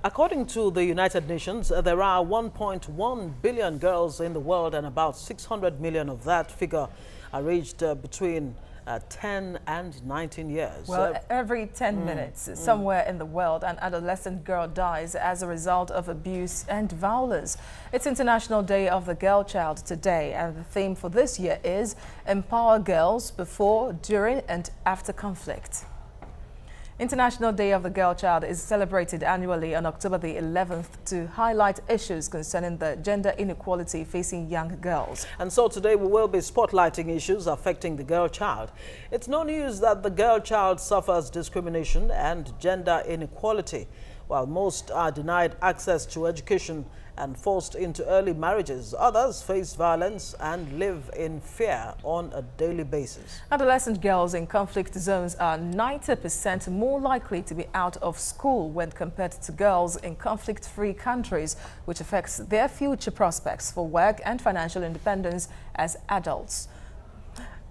According to the United Nations, there are 1.1 billion girls in the world, and about 600 million of that figure are aged between 10 and 19 years. Well, every 10 minutes, somewhere in the world, an adolescent girl dies as a result of abuse and violence. It's International Day of the Girl Child today, and the theme for this year is Empower Girls Before, During and After Conflict. International Day of the Girl Child is celebrated annually on October the 11th to highlight issues concerning the gender inequality facing young girls. And so today we will be spotlighting issues affecting the girl child. It's no news that the girl child suffers discrimination and gender inequality. While most are denied access to education and forced into early marriages, others face violence and live in fear on a daily basis. Adolescent girls in conflict zones are 90% more likely to be out of school when compared to girls in conflict-free countries, which affects their future prospects for work and financial independence as adults.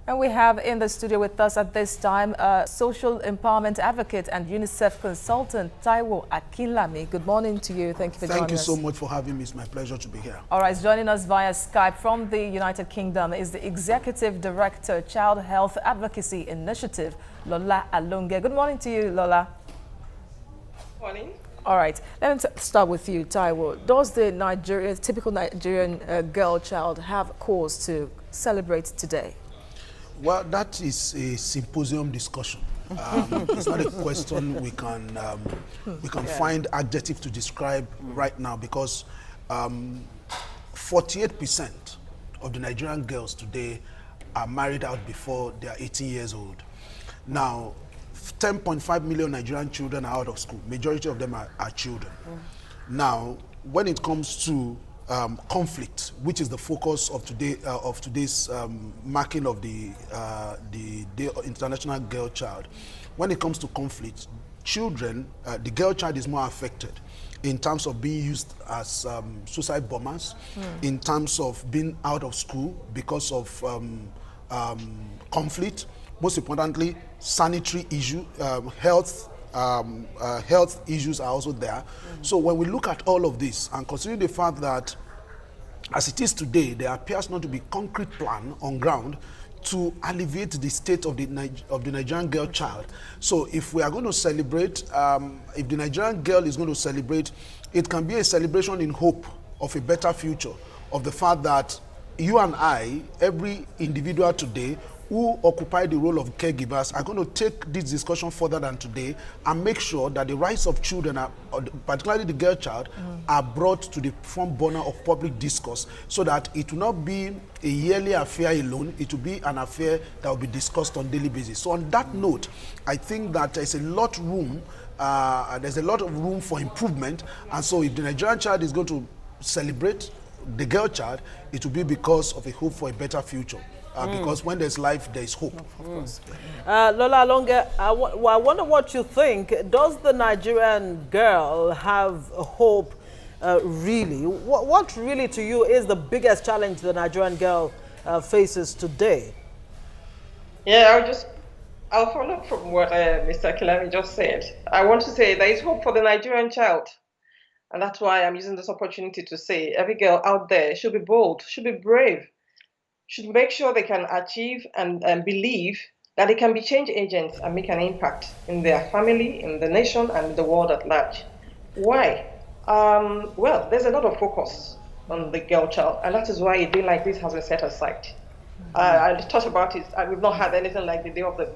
And we have in the studio with us at this time social empowerment advocate and UNICEF consultant Taiwo Akinlami. Good morning to you. Thank you for joining us. Thank you so much for having me. It's my pleasure to be here. All right, joining us via Skype from the United Kingdom is the Executive Director, Child Health Advocacy Initiative, Lola Alonge. Good morning to you, Lola. Morning. All right, let me start with you, Taiwo. Does the typical Nigerian girl child have cause to celebrate today? Well, that is a symposium discussion. It's not a question we can find adjective to describe right now, because 48% of the Nigerian girls today are married out before they are 18 years old. Now, 10.5 million Nigerian children are out of school. Majority of them are children. Now, when it comes to conflict, which is the focus of today's marking of the Day of International Girl Child. When it comes to conflict, children, the girl child is more affected in terms of being used as suicide bombers, in terms of being out of school because of conflict. Most importantly, sanitary issue, health issues are also there. So when we look at all of this and considering the fact that as it is today, there appears not to be concrete plan on ground to alleviate the state of the Nigerian girl child. So if we are going to celebrate, if the Nigerian girl is going to celebrate, it can be a celebration in hope of a better future, of the fact that you and I, every individual today, who occupy the role of caregivers, are going to take this discussion further than today and make sure that the rights of children, particularly the girl child, are brought to the front burner of public discourse, so that it will not be a yearly affair alone. It will be an affair that will be discussed on a daily basis. So on that note, I think that there's a lot of room for improvement. And so if the Nigerian child is going to celebrate the girl child, it will be because of a hope for a better future. Because when there's life, there is hope. Of course. Lola Alonge, I wonder what you think. Does the Nigerian girl have hope really? What really to you is the biggest challenge the Nigerian girl faces today? Yeah, I'll follow up from what Mr. Kilami just said. I want to say there is hope for the Nigerian child. And that's why I'm using this opportunity to say every girl out there should be bold, should be brave, should make sure they can achieve and believe that they can be change agents and make an impact in their family, in the nation, and in the world at large. Why? Well, there's a lot of focus on the girl child, and that is why a day like this has been set aside. I thought about it. We've not had anything like the Day of the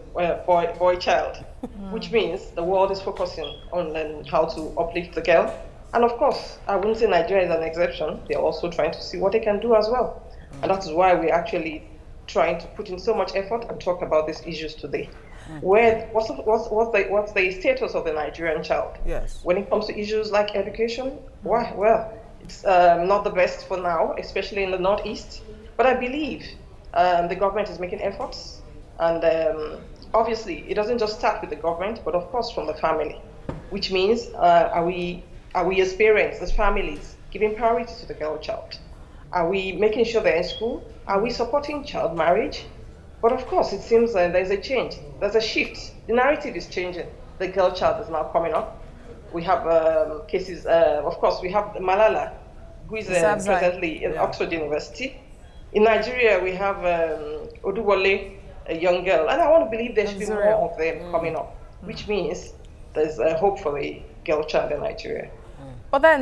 boy child, which means the world is focusing on how to uplift the girl. And of course, I wouldn't say Nigeria is an exception. They're also trying to see what they can do as well. And that is why we're actually trying to put in so much effort and talk about these issues today. What's the status of the Nigerian child? Yes. When it comes to issues like education, well, it's not the best for now, especially in the Northeast. But I believe the government is making efforts. And obviously, it doesn't just start with the government, but of course from the family. Which means, are we as parents, as families, giving priority to the girl child? Are we making sure they're in school? Are we supporting child marriage? But of course, it seems there's a change. There's a shift. The narrative is changing. The girl child is now coming up. We have cases, of course, we have Malala, who is presently in Oxford University. In Nigeria, we have Oduwole, a young girl. And I want to believe there should be more of them coming up, which means there's hope for the girl child in Nigeria. But then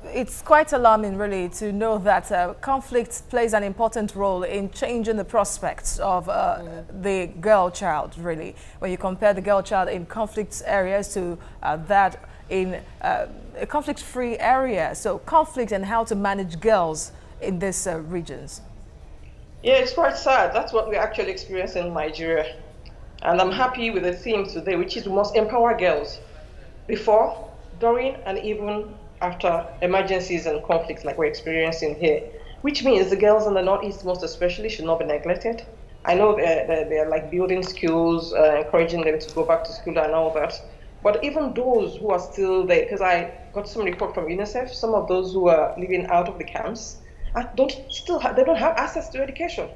it's quite alarming, really, to know that conflict plays an important role in changing the prospects of the girl child, really. When you compare the girl child in conflict areas to that in a conflict-free area. So conflict and how to manage girls in these regions. Yeah, it's quite sad. That's what we're actually experiencing in Nigeria. And I'm happy with the theme today, which is we must empower girls before, during, and even after emergencies and conflicts like we're experiencing here, which means the girls in the Northeast most especially should not be neglected. I know they're like building schools, encouraging them to go back to school and all that. But even those who are still there, because I got some report from UNICEF, some of those who are living out of the camps, they don't have access to education.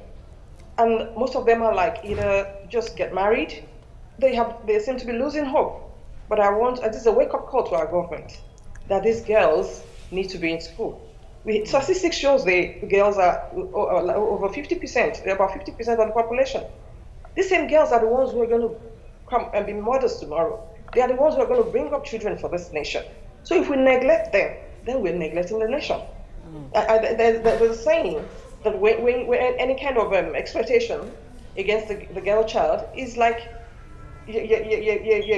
And most of them are like either just get married, they seem to be losing hope. But this is a wake-up call to our government that these girls need to be in school. Statistics shows the girls are over 50%. They're about 50% of the population. These same girls are the ones who are going to come and be mothers tomorrow. They are the ones who are going to bring up children for this nation. So if we neglect them, then we're neglecting the nation. There's a saying that when any kind of exploitation against the girl child is like you're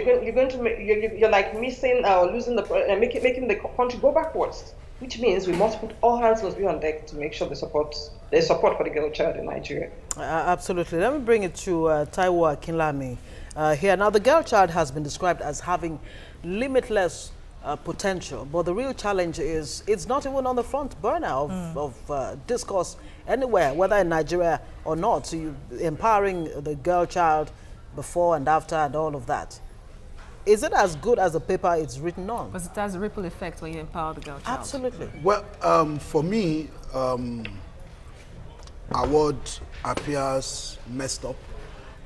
like missing or losing making the country go backwards, which means we must put all hands must be on deck to make sure there's support for the girl child in Nigeria. Absolutely. Let me bring it to Taiwo Akinlami here. Now, the girl child has been described as having limitless potential, but the real challenge is it's not even on the front burner of discourse anywhere, whether in Nigeria or not. So you empowering the girl child before and after and all of that. Is it as good as the paper it's written on? Because it has a ripple effect when you empower the girl child. Absolutely. Well, for me, our word appears messed up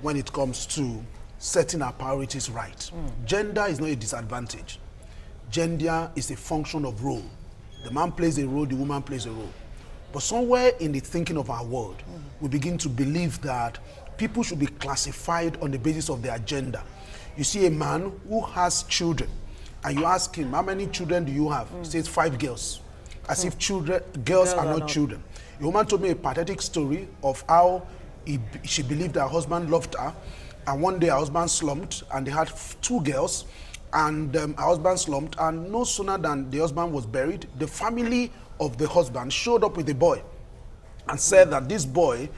when it comes to setting our priorities right. Gender is not a disadvantage. Gender is a function of role. The man plays a role, the woman plays a role. But somewhere in the thinking of our world, we begin to believe that people should be classified on the basis of their gender. You see a man who has children, and you ask him, how many children do you have? He says 5 girls, as if girls are not children. A woman told me a pathetic story of how she believed her husband loved her, and one day her husband slumped, and they had 2 girls, and her husband slumped, and no sooner than the husband was buried, the family of the husband showed up with the boy and said that this boy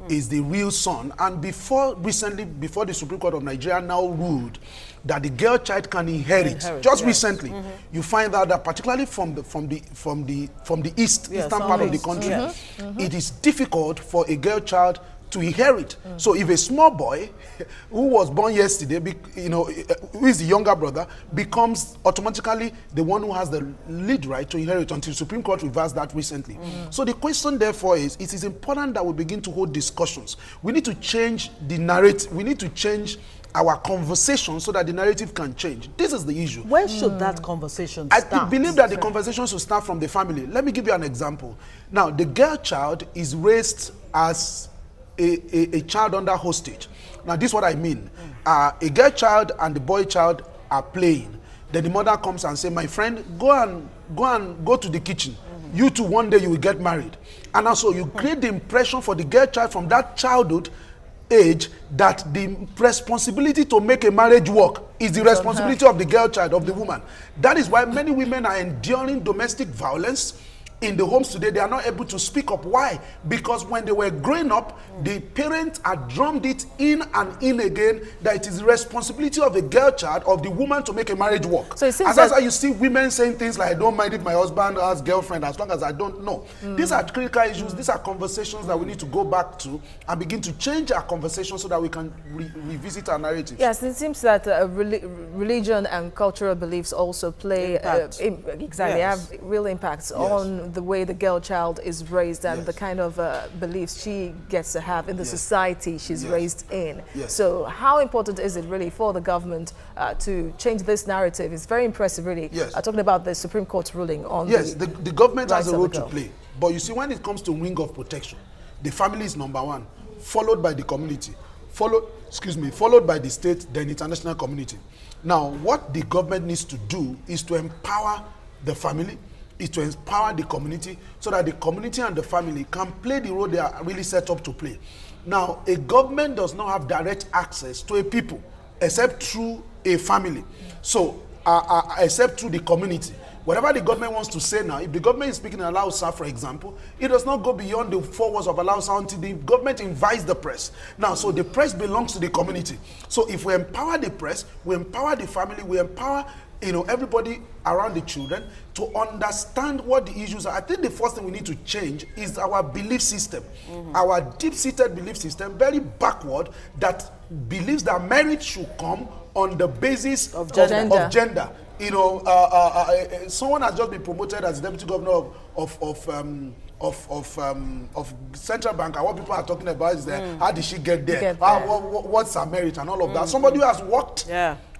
is the real son. And before the Supreme Court of Nigeria now ruled that the girl child can inherit recently, you find out that particularly from the eastern part of the country, it is difficult for a girl child to inherit. So if a small boy who was born yesterday, who is the younger brother, becomes automatically the one who has the lead right to inherit until the Supreme Court reversed that recently. So the question therefore is, it is important that we begin to hold discussions. We need to change the narrative. We need to change our conversation so that the narrative can change. This is the issue. Where should that conversation start? I believe that the conversation should start from the family. Let me give you an example. Now, the girl child is raised as a child under hostage. Now, this is what I mean. A girl child and the boy child are playing. Then the mother comes and says, my friend, go to the kitchen. You two, one day you will get married. And also you create the impression for the girl child from that childhood age that the responsibility to make a marriage work is the responsibility of the girl child, of the woman. That is why many women are enduring domestic violence in the homes today. They are not able to speak up. Why? Because when they were growing up, the parents had drummed it in and in again that it is the responsibility of the girl child, of the woman, to make a marriage work. So that's why you see women saying things like, I don't mind if my husband has girlfriend as long as I don't know. These are critical issues. These are conversations that we need to go back to and begin to change our conversation so that we can revisit our narrative. Yes, it seems that religion and cultural beliefs also play have real impacts on the way the girl child is raised and Yes. the kind of beliefs she gets to have in the Yes. society she's Yes. raised in. Yes. So how important is it really for the government to change this narrative? It's very impressive, really. Yes. Talking about the Supreme Court ruling on Yes, the government has rights a of role the to girl. play. But you see, when it comes to ring of protection, the family is number one, followed by the community, followed by the state, then international community. Now, what the government needs to do is to empower the family, is to empower the community, so that the community and the family can play the role they are really set up to play. Now, a government does not have direct access to a people except through a family. So, except through the community. Whatever the government wants to say now, if the government is speaking in Alausa, for example, it does not go beyond the 4 walls of Alausa until the government invites the press. Now, so the press belongs to the community. So if we empower the press, we empower the family, we empower everybody around the children to understand what the issues are. I think the first thing we need to change is our belief system. Our deep-seated belief system, very backward, that believes that marriage should come on the basis of gender. Someone has just been promoted as deputy governor of Central Bank, and what people are talking about is how did she get there? What's her merit and all of that. Somebody who has worked,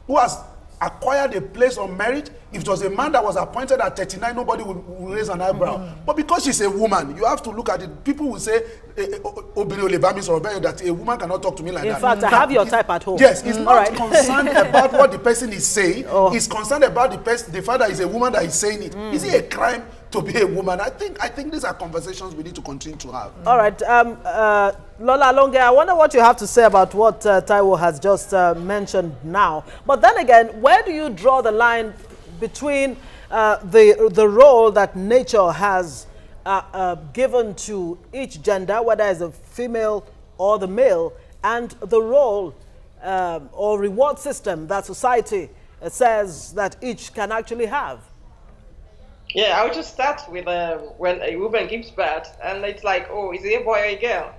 who has acquired a place on merit. If it was a man that was appointed at 39, nobody would raise an eyebrow. But because she's a woman, you have to look at it. People will say, that a woman cannot talk to me like that. In fact, I have your type at home. Yes, he's not concerned about what the person is saying. He's concerned about the fact that he's a woman that is saying it. Is it a crime to be a woman? I think these are conversations we need to continue to have. All right. Lola Longe, I wonder what you have to say about what Taiwo has just mentioned now. But then again, where do you draw the line between the role that nature has given to each gender, whether it's a female or the male, and the role or reward system that society says that each can actually have? Yeah, I would just start with when a woman gives birth, and it's like, oh, is it a boy or a girl?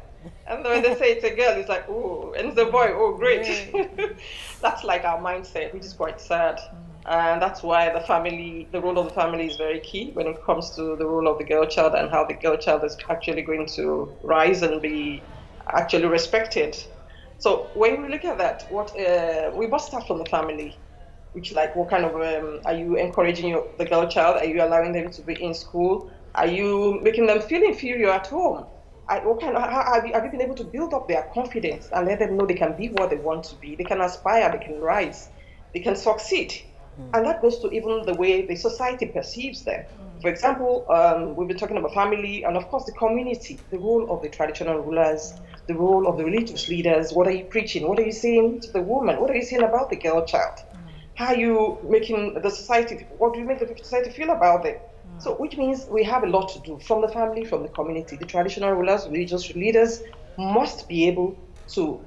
And when they say it's a girl, it's like, oh, and it's a boy, oh, great. That's like our mindset, which is quite sad. And that's why the role of the family is very key when it comes to the role of the girl child and how the girl child is actually going to rise and be actually respected. So when we look at that, we must start from the family. Which, like, what kind of are you encouraging the girl child? Are you allowing them to be in school? Are you making them feel inferior at home? Have you been able to build up their confidence and let them know they can be what they want to be? They can aspire, they can rise, they can succeed. And that goes to even the way the society perceives them. For example, we've been talking about family and, of course, the community, the role of the traditional rulers, the role of the religious leaders. What are you preaching? What are you saying to the woman? What are you saying about the girl child? How are you making the society, what do you make the society feel about them? So, which means we have a lot to do from the family, from the community. The traditional rulers, religious leaders must be able to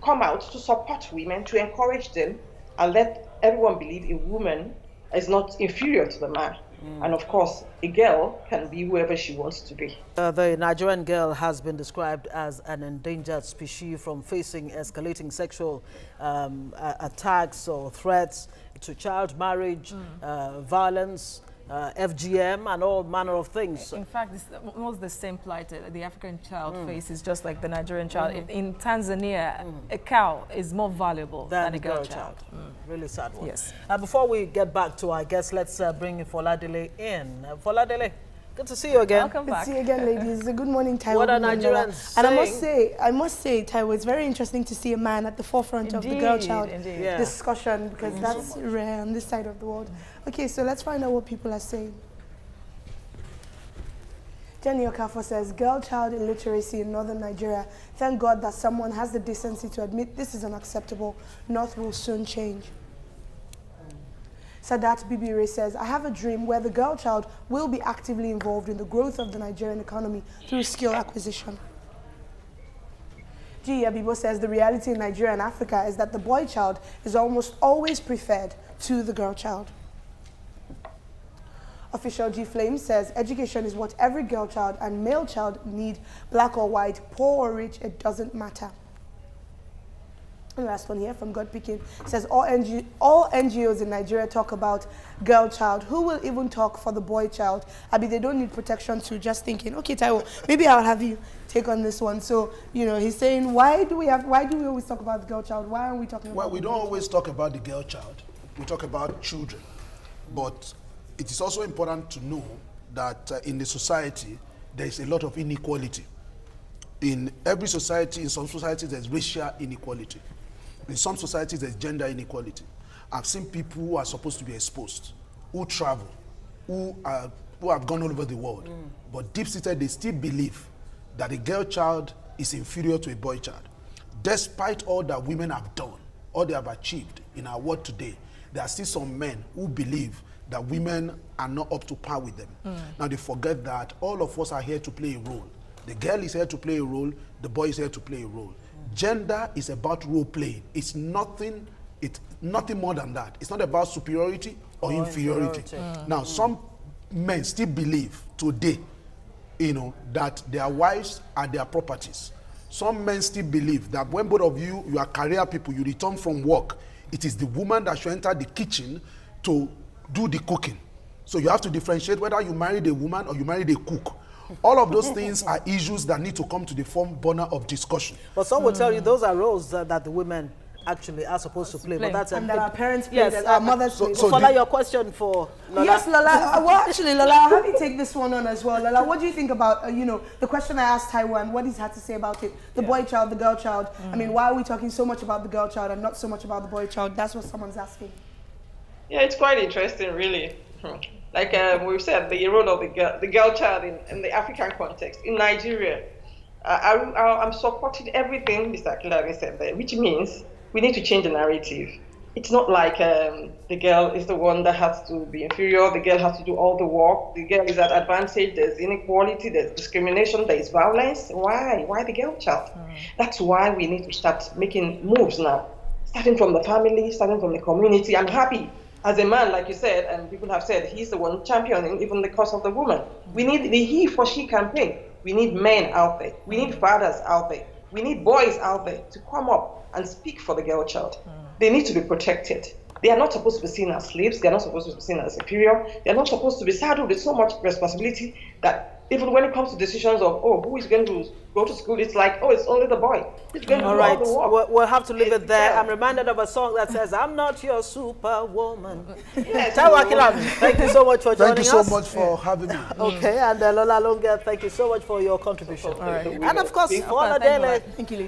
come out to support women, to encourage them, and let everyone believe a woman is not inferior to the man. And of course, a girl can be whoever she wants to be. The Nigerian girl has been described as an endangered species from facing escalating sexual attacks or threats to child marriage, violence, FGM, and all manner of things. In fact, it's almost the same plight the African child faces, just like the Nigerian child. In Tanzania, a cow is more valuable than a girl child. Really sad one. Yes. Before we get back to our guests, let's bring Foladele in. Foladele, good to see you again. Welcome back. Good to see you again, ladies. Good morning, Taiwo. What are Nigerians saying? And I must say, Taiwo, it's very interesting to see a man at the forefront of the girl child discussion, because that's rare on this side of the world. Okay, so let's find out what people are saying. Jenny Okafo says, girl child illiteracy in northern Nigeria. Thank God that someone has the decency to admit this is unacceptable. North will soon change. Sadat Bibire says, I have a dream where the girl child will be actively involved in the growth of the Nigerian economy through skill acquisition. G. Abibo says, the reality in Nigeria and Africa is that the boy child is almost always preferred to the girl child. Official G Flame says, education is what every girl child and male child need, black or white, poor or rich, it doesn't matter. One last one here from God Picking. Says all NGOs in Nigeria talk about girl child. Who will even talk for the boy child? I mean, they don't need protection too. Just thinking. Okay, Taiwo, maybe I'll have you take on this one. So, you know, he's saying, why do we always talk about the girl child? Why aren't we talking about? Well, we don't always talk about the girl child. We talk about children. But it is also important to know that in the society, there is a lot of inequality. In every society, in some societies, there's racial inequality. In some societies, there's gender inequality. I've seen people who are supposed to be exposed, who travel, who have gone all over the world, but deep-seated, they still believe that a girl child is inferior to a boy child. Despite all that women have done, all they have achieved in our world today, there are still some men who believe that women are not up to par with them. Now they forget that all of us are here to play a role. The girl is here to play a role, the boy is here to play a role. Gender is about role playing. It's nothing more than that. It's not about superiority or inferiority. Now, some men still believe today, you know, that their wives are their properties. Some men still believe that when both of you are career people, you return from work, it is the woman that should enter the kitchen to do the cooking. So you have to differentiate whether you married a woman or you married a cook. All of those things are issues that need to come to the front burner of discussion. But some will tell you those are roles that the women actually are supposed to play. But that's and that our parents play, yes, that our mothers play. So Fola, your question for Lola. Yes, Lola. Well, actually, Lola, I'll have you take this one on as well. Lola, what do you think about, you know, the question I asked Taiwan, what he's had to say about it? The boy child, the girl child. I mean, why are we talking so much about the girl child and not so much about the boy child? That's what someone's asking. Yeah, it's quite interesting, really. Like we've said, the role of the girl child in the African context. In Nigeria, I'm supporting everything Mr. Kilari said there, which means we need to change the narrative. It's not like the girl is the one that has to be inferior, the girl has to do all the work, the girl is at advantage, there's inequality, there's discrimination, there's violence. Why? Why the girl child? That's why we need to start making moves now, starting from the family, starting from the community. I'm happy. As a man, like you said, and people have said, he's the one championing even the cause of the woman. We need the he for she campaign. We need men out there. We need fathers out there. We need boys out there to come up and speak for the girl child. They need to be protected. They are not supposed to be seen as slaves. They are not supposed to be seen as superior. They are not supposed to be saddled with so much responsibility that even when it comes to decisions of, oh, who is going to go to school, it's like, oh, it's only the boy. It's going to do all the work. We'll have to leave it there. I'm reminded of a song that says, I'm not your superwoman. Yes. Thank you so much for joining us. Thank you so much for having me. Okay, and Lola Longa, thank you so much for your contribution. All right. And of course, for Dele. Thank you, lady.